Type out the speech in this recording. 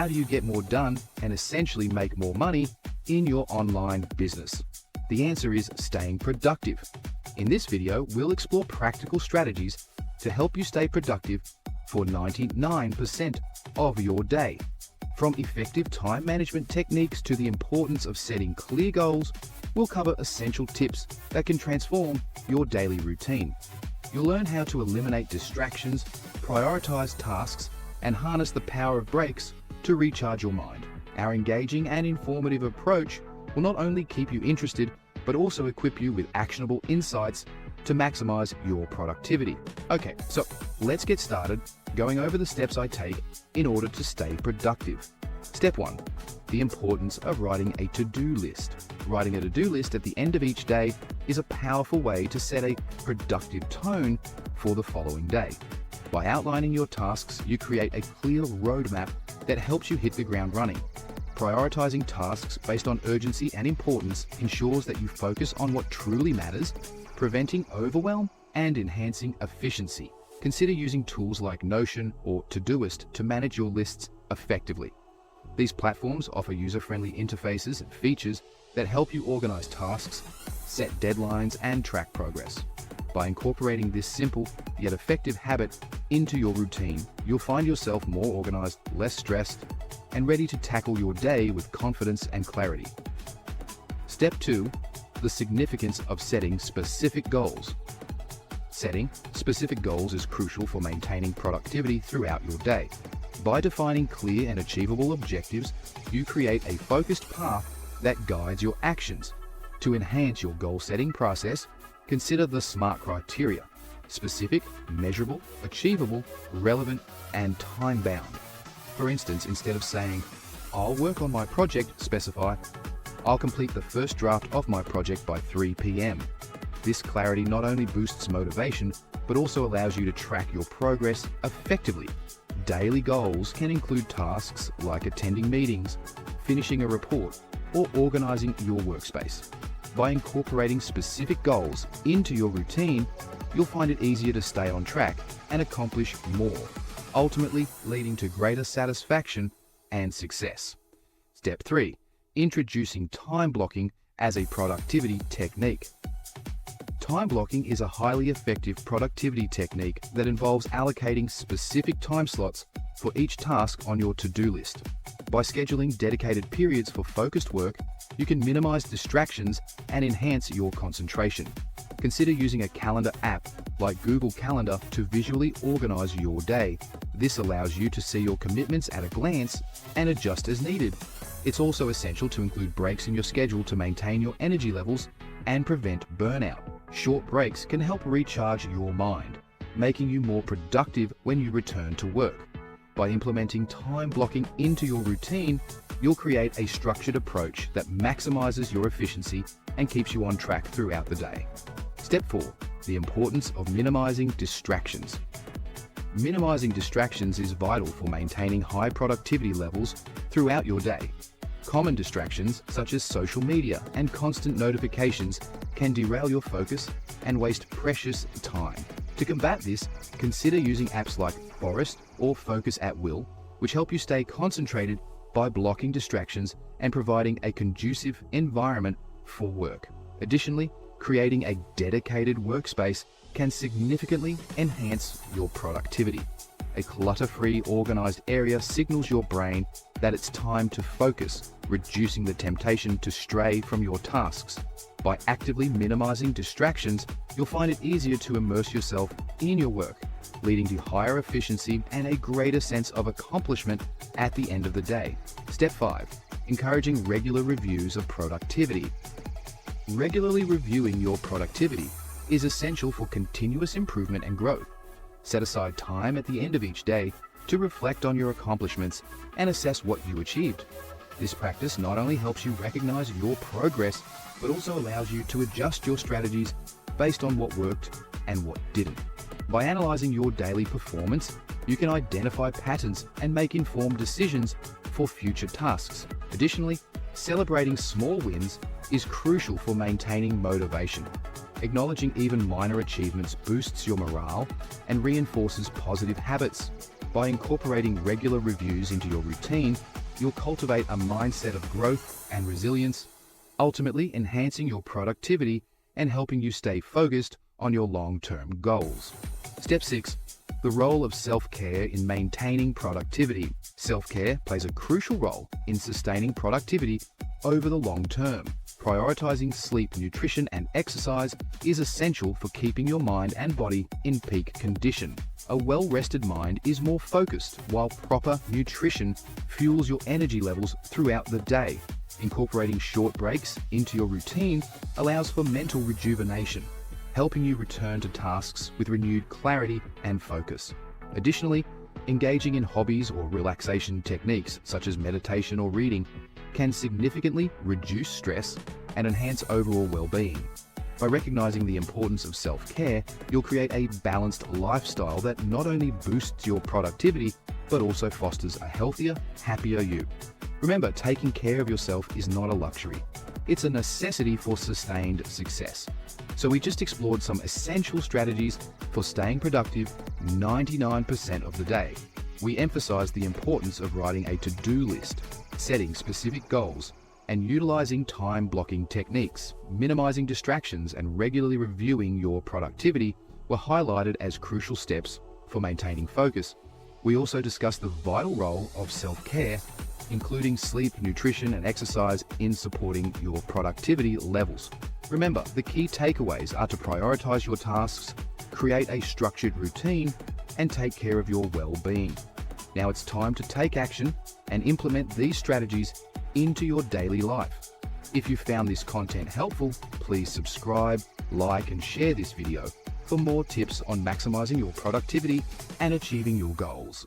how do you get more done and essentially make more money in your online business? The answer is staying productive. In this video, we'll explore practical strategies to help you stay productive for 99% of your day. From effective time management techniques to the importance of setting clear goals, we'll cover essential tips that can transform your daily routine. You'll learn how to eliminate distractions, prioritize tasks, and harness the power of breaks to recharge your mind. Our engaging and informative approach will not only keep you interested, but also equip you with actionable insights to maximize your productivity. Okay, so let's get started going over the steps I take in order to stay productive. Step 1, the importance of writing a to-do list. Writing a to-do list at the end of each day is a powerful way to set a productive tone for the following day. By outlining your tasks, you create a clear roadmap that helps you hit the ground running. Prioritizing tasks based on urgency and importance ensures that you focus on what truly matters, preventing overwhelm and enhancing efficiency. Consider using tools like Notion or Todoist to manage your lists effectively. These platforms offer user-friendly interfaces and features that help you organize tasks, set deadlines, and track progress. By incorporating this simple yet effective habit into your routine, you'll find yourself more organized, less stressed, and ready to tackle your day with confidence and clarity. Step 2, the significance of setting specific goals. Setting specific goals is crucial for maintaining productivity throughout your day. By defining clear and achievable objectives, you create a focused path that guides your actions. To enhance your goal-setting process, consider the SMART criteria: specific, measurable, achievable, relevant, and time-bound. For instance, instead of saying, "I'll work on my project," specify, "I'll complete the first draft of my project by 3 p.m. This clarity not only boosts motivation, but also allows you to track your progress effectively. Daily goals can include tasks like attending meetings, finishing a report, or organizing your workspace. By incorporating specific goals into your routine, you'll find it easier to stay on track and accomplish more, ultimately leading to greater satisfaction and success. Step 3, introducing time blocking as a productivity technique. Time blocking is a highly effective productivity technique that involves allocating specific time slots for each task on your to-do list. By scheduling dedicated periods for focused work, you can minimize distractions and enhance your concentration. Consider using a calendar app like Google Calendar to visually organize your day. This allows you to see your commitments at a glance and adjust as needed. It's also essential to include breaks in your schedule to maintain your energy levels and prevent burnout. Short breaks can help recharge your mind, making you more productive when you return to work. By implementing time blocking into your routine, you'll create a structured approach that maximizes your efficiency and keeps you on track throughout the day. Step 4, the importance of minimizing distractions. Minimizing distractions is vital for maintaining high productivity levels throughout your day. Common distractions, such as social media and constant notifications, can derail your focus and waste precious time. To combat this, consider using apps like Forest or Focus at Will, which help you stay concentrated by blocking distractions and providing a conducive environment for work. Additionally, creating a dedicated workspace can significantly enhance your productivity. A clutter-free, organized area signals your brain that it's time to focus, reducing the temptation to stray from your tasks. By actively minimizing distractions, you'll find it easier to immerse yourself in your work, leading to higher efficiency and a greater sense of accomplishment at the end of the day. Step 5, encouraging regular reviews of productivity. Regularly reviewing your productivity is essential for continuous improvement and growth. Set aside time at the end of each day to reflect on your accomplishments and assess what you achieved. This practice not only helps you recognize your progress, but also allows you to adjust your strategies based on what worked and what didn't. By analyzing your daily performance, you can identify patterns and make informed decisions for future tasks. Additionally, celebrating small wins is crucial for maintaining motivation. Acknowledging even minor achievements boosts your morale and reinforces positive habits. By incorporating regular reviews into your routine, you'll cultivate a mindset of growth and resilience, ultimately enhancing your productivity and helping you stay focused on your long-term goals. Step 6. The role of self-care in maintaining productivity. Self-care plays a crucial role in sustaining productivity over the long term. Prioritizing sleep, nutrition, and exercise is essential for keeping your mind and body in peak condition. A well-rested mind is more focused, while proper nutrition fuels your energy levels throughout the day. Incorporating short breaks into your routine allows for mental rejuvenation, helping you return to tasks with renewed clarity and focus. Additionally, engaging in hobbies or relaxation techniques such as meditation or reading can significantly reduce stress and enhance overall well-being. By recognizing the importance of self-care, you'll create a balanced lifestyle that not only boosts your productivity, but also fosters a healthier, happier you. Remember, taking care of yourself is not a luxury. It's a necessity for sustained success. So we just explored some essential strategies for staying productive 99% of the day. We emphasized the importance of writing a to-do list, setting specific goals, and utilizing time blocking techniques. Minimizing distractions and regularly reviewing your productivity were highlighted as crucial steps for maintaining focus. We also discussed the vital role of self-care, including sleep, nutrition, and exercise in supporting your productivity levels. Remember, the key takeaways are to prioritize your tasks, create a structured routine, and take care of your well-being. Now it's time to take action and implement these strategies into your daily life. If you found this content helpful, please subscribe, like, and share this video for more tips on maximizing your productivity and achieving your goals.